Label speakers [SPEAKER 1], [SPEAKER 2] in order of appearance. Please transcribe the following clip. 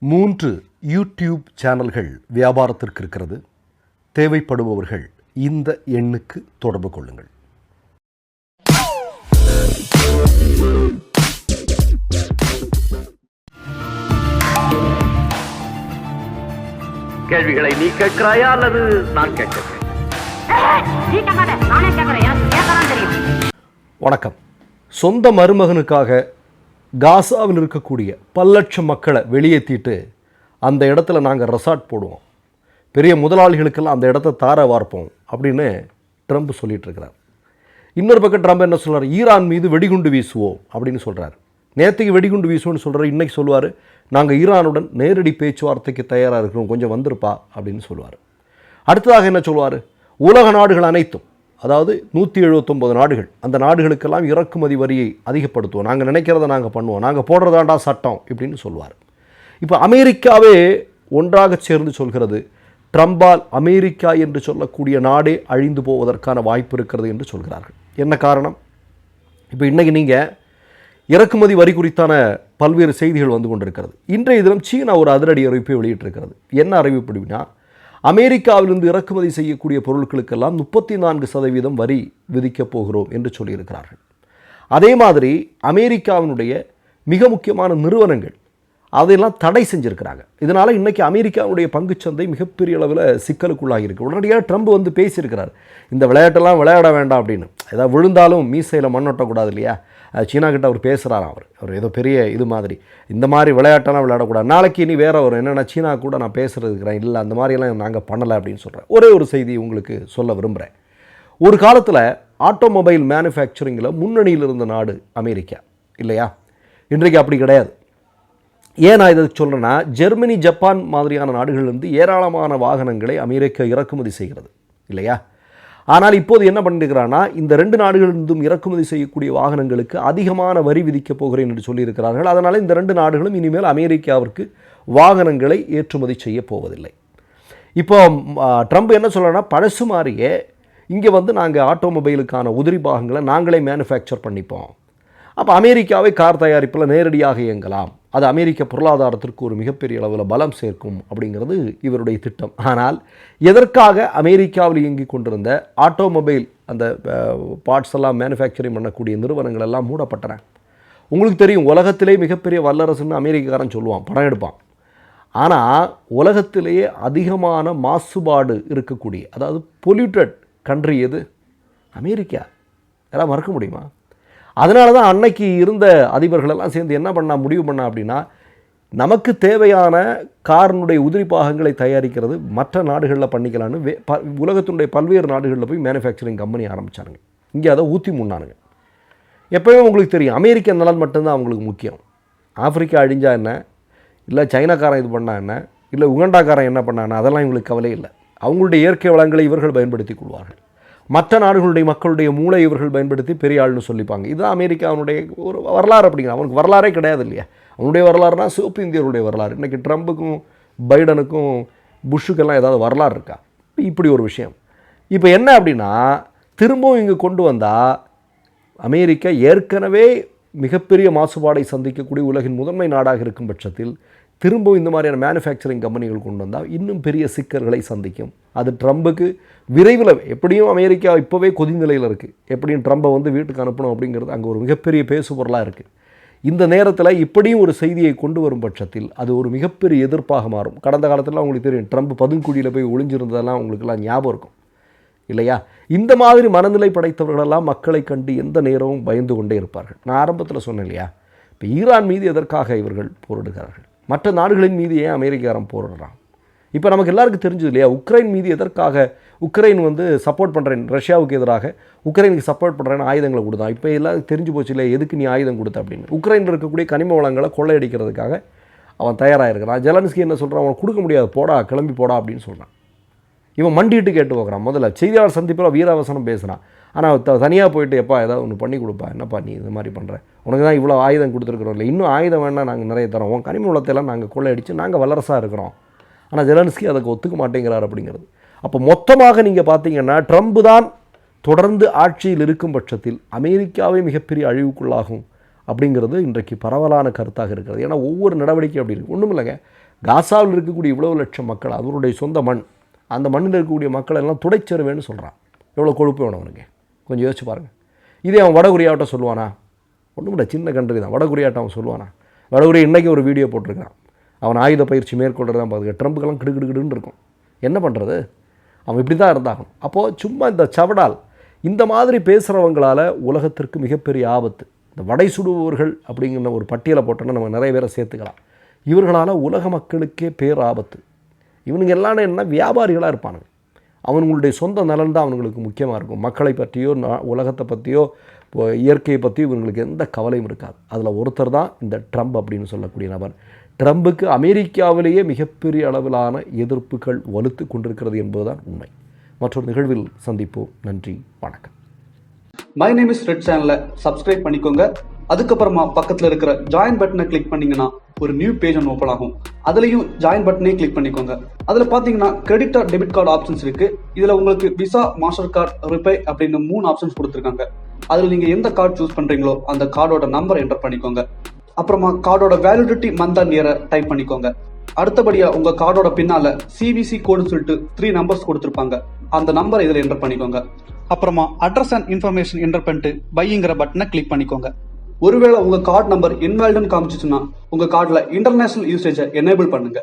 [SPEAKER 1] 3 YouTube சேனல்கள் வியாபாரத்திற்கு இருக்கிறது. தேவைப்படுபவர்கள் இந்த எண்ணுக்கு தொடர்பு கொள்ளுங்கள்.
[SPEAKER 2] கேள்விகளை நீ கேட்கிறாயா அல்லது நான் கேட்கிறேன்?
[SPEAKER 1] வணக்கம். சொந்த மருமகனுக்காக காசாவில் இருக்கக்கூடிய பல லட்சம் மக்களை வெளியேற்றிட்டு அந்த இடத்துல நாங்கள் ரெசார்ட் போடுவோம், பெரிய முதலாளிகளுக்கெல்லாம் அந்த இடத்த தார வார்ப்போம் அப்படின்னு ட்ரம்ப் சொல்லிட்டு இருக்கிறார். இன்னொரு பக்கம் ட்ரம்ப் என்ன சொல்கிறார்? ஈரான் மீது வெடிகுண்டு வீசுவோம் அப்படின்னு சொல்கிறார். நேற்றுக்கு வெடிகுண்டு வீசுவோம்னு சொல்கிறார், இன்றைக்கி சொல்லுவார் நாங்கள் ஈரானுடன் நேரடி பேச்சுவார்த்தைக்கு தயாராக இருக்கிறோம், கொஞ்சம் வந்திருப்பா அப்படின்னு சொல்லுவார். அடுத்ததாக என்ன சொல்லுவார்? உலக நாடுகள் அனைத்தும், அதாவது 179 நாடுகள், அந்த நாடுகளுக்கெல்லாம் இறக்குமதி வரியை அதிகப்படுத்துவோம், நாங்கள் நினைக்கிறத நாங்கள் பண்ணுவோம், நாங்கள் போடுறதாண்டா சட்டம் இப்படின்னு சொல்லுவார். இப்போ அமெரிக்காவே ஒன்றாக சேர்ந்து சொல்கிறது, ட்ரம்பால் அமெரிக்கா என்று சொல்லக்கூடிய நாடே அழிந்து போவதற்கான வாய்ப்பு இருக்கிறது என்று சொல்கிறார்கள். என்ன காரணம்? இப்போ இன்றைக்கி நீங்கள் இறக்குமதி வரி குறித்தான பல்வேறு செய்திகள் வந்து கொண்டிருக்கிறது. இன்றைய தினம் சீனா ஒரு அதிரடி அறிவிப்பை வெளியிட்டிருக்கிறது. என்ன அறிவிப்பு அப்படின்னா, அமெரிக்காவிலிருந்து இறக்குமதி செய்யக்கூடிய பொருட்களுக்கெல்லாம் 34% வரி விதிக்கப் போகிறோம் என்று சொல்லியிருக்கிறார்கள். அதே மாதிரி அமெரிக்காவினுடைய மிக முக்கியமான நிறுவனங்கள் அதையெல்லாம் தடை செஞ்சுருக்கிறாங்க. இதனால் இன்றைக்கி அமெரிக்காவுடைய பங்குச்சந்தை மிகப்பெரிய அளவில் சிக்கலுக்குள்ளாகி இருக்குது. உடனடியாக ட்ரம்ப் வந்து பேசியிருக்கிறார், இந்த விளையாட்டெல்லாம் விளையாட வேண்டாம் அப்படின்னு. ஏதாவது விழுந்தாலும் மீசையில் மண்ணொட்டக்கூடாது இல்லையா? சீனா கிட்ட அவர் பேசுகிறாராம். அவர் ஏதோ பெரிய இது மாதிரி, இந்த மாதிரி விளையாட்டெல்லாம் விளையாடக்கூடாது. நாளைக்கு இனி வேறு வரும், என்னென்னா சீனா கூட நான் பேசுகிறதுக்கிறேன், இல்லை அந்த மாதிரியெல்லாம் நாங்கள் பண்ணலை அப்படின்னு சொல்கிறேன். ஒரே ஒரு செய்தி உங்களுக்கு சொல்ல விரும்புகிறேன். ஒரு காலத்தில் ஆட்டோமொபைல் மேனுஃபேக்சரிங்கில் முன்னணியில் இருந்த நாடு அமெரிக்கா இல்லையா? இன்றைக்கு அப்படி கிடையாது. ஏன் நான் இதை சொல்கிறேன்னா, ஜெர்மனி, ஜப்பான் மாதிரியான நாடுகளிலிருந்து ஏராளமான வாகனங்களை அமெரிக்கா இறக்குமதி செய்கிறது இல்லையா? ஆனால் இப்போது என்ன பண்ணியிருக்கிறான்னா, இந்த 2 நாடுகளிலிருந்தும் இறக்குமதி செய்யக்கூடிய வாகனங்களுக்கு அதிகமான வரி விதிக்கப் போகிறேன் என்று சொல்லியிருக்கிறார்கள். அதனால் இந்த 2 நாடுகளும் இனிமேல் அமெரிக்காவிற்கு வாகனங்களை ஏற்றுமதி செய்ய போவதில்லை. இப்போ ட்ரம்ப் என்ன சொல்கிறேன்னா, பழசு மாதிரியே இங்கே வந்து நாங்கள் ஆட்டோமொபைலுக்கான உதிரி பாகங்களை நாங்களே மேனுஃபேக்சர் பண்ணிப்போம். அப்போ அமெரிக்காவை கார் தயாரிப்பில் நேரடியாக இயங்கலாம், அது அமெரிக்க பொருளாதாரத்திற்கு ஒரு மிகப்பெரிய அளவில் பலம் சேர்க்கும் அப்படிங்கிறது இவருடைய திட்டம். ஆனால் எதற்காக அமெரிக்காவில் இயங்கிக் கொண்டிருந்த ஆட்டோமொபைல் அந்த பார்ட்ஸ் எல்லாம் மேனுஃபேக்சரிங் பண்ணக்கூடிய நிறுவனங்கள் எல்லாம் மூடப்பட்டன. உங்களுக்கு தெரியும், உலகத்திலே மிகப்பெரிய வல்லரசுன்னு அமெரிக்காரன் சொல்லுவான், படம் எடுப்பான். ஆனால் உலகத்திலேயே அதிகமான மாசுபாடு இருக்கக்கூடிய, அதாவது பொல்யூட்டட் கண்ட்ரி எது? அமெரிக்கா. யாராவது மறக்க முடியுமா? அதனால தான் அன்னைக்கு இருந்த அதிபர்களெல்லாம் சேர்ந்து என்ன முடிவு பண்ண அப்படின்னா, நமக்கு தேவையான காரினுடைய உதிரி பாகங்களை தயாரிக்கிறது மற்ற நாடுகளில் பண்ணிக்கலான்னு உலகத்தினுடைய பல்வேறு நாடுகளில் போய் மேனுஃபேக்சரிங் கம்பெனி ஆரம்பித்தானுங்க. இங்கே அதை ஊற்றி முன்னானுங்க. எப்போயுமே உங்களுக்கு தெரியும், அமெரிக்க நலன் மட்டும்தான் அவங்களுக்கு முக்கியம். ஆப்பிரிக்கா அழிஞ்சா என்ன, இல்லை சைனாக்காரன் இது பண்ணா என்ன, இல்லை உகண்டாக்காரன் என்ன பண்ணான்னா, அதெல்லாம் இவங்களுக்கு கவலை இல்லை. அவங்களுடைய இயற்கை வளங்களை இவர்கள் பயன்படுத்தி கொள்வார்கள். மற்ற நாடுகளுடைய மக்களுடைய மூளை இவர்கள் பயன்படுத்தி பெரிய ஆள்னு சொல்லிப்பாங்க. இதுதான் அமெரிக்காவுடைய ஒரு வரலாறு. அப்படிங்கிற அவனுக்கு வரலாறே கிடையாது இல்லையா? அவனுடைய வரலாறுனா சிவப்பு இந்தியர்களுடைய வரலாறு. இன்றைக்கி ட்ரம்புக்கும் பைடனுக்கும் புஷ்ஷுக்கெல்லாம் ஏதாவது வரலாறு இருக்கா? இப்படி ஒரு விஷயம். இப்போ என்ன அப்படின்னா, திரும்பவும் இங்கே கொண்டு வந்தால் அமெரிக்கா ஏற்கனவே மிகப்பெரிய மாசுபாடை சந்திக்கக்கூடிய உலகின் முதன்மை நாடாக இருக்கும் பட்சத்தில் திரும்பவும் இந்த மாதிரியான மேனுஃபேக்சரிங் கம்பெனிகள் கொண்டு வந்தால் இன்னும் பெரிய சிக்கல்களை சந்திக்கும். அது ட்ரம்புக்கு விரைவில், எப்படியும் அமெரிக்கா இப்போவே கொதிநிலையில் இருக்குது, எப்படியும் ட்ரம்பை வந்து வீட்டுக்கு அனுப்பணும் அப்படிங்கிறது அங்கே ஒரு மிகப்பெரிய பேசுபொருளாக இருக்குது. இந்த நேரத்தில் இப்படியும் ஒரு செய்தியை கொண்டு வரும் பட்சத்தில் அது ஒரு மிகப்பெரிய எதிர்ப்பாக மாறும். கடந்த காலத்தில் உங்களுக்கு தெரியும், ட்ரம்ப் பதுங்குடியில் போய் ஒளிஞ்சிருந்ததெல்லாம் உங்களுக்கெல்லாம் ஞாபகம் இருக்கும் இல்லையா? இந்த மாதிரி மனநிலை படைத்தவர்களெல்லாம் மக்களை கண்டு எந்த நேரமும் பயந்து கொண்டே இருப்பார்கள். நான் ஆரம்பத்தில் சொன்னேன் இல்லையா? இப்போ ஈரான் மீது எதற்காக இவர்கள் போரிடுகிறார்கள்? மற்ற நாடுகளின் மீது ஏன் அமெரிக்காரன் போரிடுறான்? இப்போ நமக்கு எல்லாருக்கும் தெரிஞ்சது இல்லையா? உக்ரைன் மீது எதற்காக உக்ரைன் வந்து சப்போர்ட் பண்ணுறேன், ரஷ்யாவுக்கு எதிராக உக்ரைனுக்கு சப்போர்ட் பண்ணுறேன்னு ஆயுதங்களை கொடுத்தான். இப்போ எல்லாம் தெரிஞ்சு போச்சு இல்லையா, எதுக்கு நீ ஆயுதம் கொடுத்த அப்படின்னு. உக்ரைனில் இருக்கக்கூடிய கனிம வளங்களை கொள்ளையடிக்கிறதுக்காக அவன் தயாராக இருக்கிறான். ஜெலன்ஸ்கி என்ன சொல்கிறான்? அவன் கொடுக்க முடியாது, போடா கிளம்பி போடா அப்படின்னு சொல்கிறான். இவன் மண்டிட்டு கேட்டு போகிறான். முதல்ல செய்தியாளர் சந்திப்பில் வீராவசனம் பேசுகிறான். ஆனால் தனியாக போயிட்டு, எப்பா ஏதாவது ஒன்று பண்ணி கொடுப்பா, என்னப்பா நீ இது மாதிரி பண்ணுற, உனக்கு தான் இவ்வளோ ஆயுதம் கொடுத்துருக்குறோம், இல்லை இன்னும் ஆயுதம் வேணால் நாங்கள் நிறைய தரோம், உன் கனிம வளத்தையெல்லாம் நாங்கள் கொள்ளையடித்து நாங்கள் வல்லரசாக இருக்கிறோம். ஆனால் ஜெலன்ஸ்கி அதுக்கு ஒத்துக்க மாட்டேங்கிறார் அப்படிங்கிறது. அப்போ மொத்தமாக நீங்கள் பார்த்தீங்கன்னா, ட்ரம்ப் தான் தொடர்ந்து ஆட்சியில் இருக்கும் பட்சத்தில் அமெரிக்காவே மிகப்பெரிய அழிவுக்குள்ளாகும் அப்படிங்கிறது இன்றைக்கு பரவலான கருத்தாக இருக்கிறது. ஏன்னா ஒவ்வொரு நடவடிக்கை அப்படி இருக்குது. ஒன்றும் இல்லைங்க, காசாவில் இருக்கக்கூடிய இவ்வளவு லட்சம் மக்கள் அவருடைய சொந்த மண், அந்த மண்ணில் இருக்கக்கூடிய மக்கள் எல்லாம் துடைச்சருவேன்னு சொல்கிறான். எவ்வளோ கொழுப்பு வேணும் அவனுக்கு, கொஞ்சம் யோசிச்சு பாருங்கள். இதே அவன் வடகொரியாவிட்ட சொல்லுவானா? ஒன்றும் இல்லை, சின்ன கண்ட்ரி தான். வடகொரியாட்ட அவன் சொல்லுவானா? வடகொரியா இன்றைக்கி ஒரு வீடியோ போட்டிருக்கான், அவன் ஆயுத பயிற்சி மேற்கொள்கிறதான் பார்த்துக்க. ட்ரம்புக்கெல்லாம் கிடுகிடுன்னு இருக்கும். என்ன பண்ணுறது, அவன் இப்படி தான் இருந்தாகணும். அப்போது சும்மா இந்த சவடால் இந்த மாதிரி பேசுகிறவங்களால் உலகத்திற்கு மிகப்பெரிய ஆபத்து. இந்த வடை சுடுபவர்கள் அப்படிங்கிற ஒரு பட்டியலை போட்டோன்னா நம்ம நிறைய பேரை சேர்த்துக்கலாம். இவர்களால் உலக மக்களுக்கே பேர் ஆபத்து. இவனுங்க எல்லாம் என்ன வியாபாரிகளாக இருப்பானுங்க. அவங்களுடைய சொந்த நலன் தான் அவங்களுக்கு முக்கியமாக இருக்கும். மக்களை பற்றியோ உலகத்தை பற்றியோ இயற்கையை பற்றியோ இவங்களுக்கு எந்த கவலையும் இருக்காது. அதில் ஒருத்தர் தான் இந்த ட்ரம்ப் அப்படின்னு சொல்லக்கூடிய நபர். ட்ரம்புக்கு அமெரிக்காவிலேயே மிகப்பெரிய அளவிலான எதிர்ப்புகள் வலுத்து கொண்டிருக்கிறது என்பதுதான் உண்மை. மற்றொரு நிகழ்வில் சந்திப்போம். நன்றி, வணக்கம்.
[SPEAKER 3] மை நேம் இஸ் ரெட் சேனலை சப்ஸ்கிரைப் பண்ணிக்கோங்க. அதுக்கப்புறமா பக்கத்தில் இருக்கிற ஜாயின் பட்டனை கிளிக் பண்ணீங்கன்னா ஒரு நியூ பேஜ் ஒன்று ஓப்பன் ஆகும். அதுலேயும் ஜாயின் பட்டனே கிளிக் பண்ணிக்கோங்க. அதில் பார்த்தீங்கன்னா credit R debit card options இருக்கு. இதில் உங்களுக்கு விசா, மாஸ்டர் கார்டு, ரிப்பே அப்படின்னு 3 ஆப்ஷன்ஸ் கொடுத்துருக்காங்க. அதில் நீங்கள் எந்த கார்டு சூஸ் பண்ணுறீங்களோ அந்த கார்டோட நம்பர் என்டர் பண்ணிக்கோங்க. அப்புறமா கார்டோட வேலிடிட்டி மந்த் அண்ட் இயரை டைப் பண்ணிக்கோங்க. அடுத்தபடியாக உங்கள் கார்டோட பின்னால் CVC கோடுன்னு சொல்லிட்டு 3 நம்பர்ஸ் கொடுத்துருப்பாங்க. அந்த நம்பரை இதில் என்டர் பண்ணிக்கோங்க. அப்புறமா அட்ரஸ் அண்ட் இன்ஃபர்மேஷன் என்டர் பண்ணிட்டு பைங்கிற பட்டனை கிளிக் பண்ணிக்கோங்க. ஒருவேளை உங்க கார்டு நம்பர் இன்வாலிட்னு காமிச்சிச்சுன்னா உங்க கார்டில் இன்டர்நேஷனல் யூசேஜை எனேபிள் பண்ணுங்க.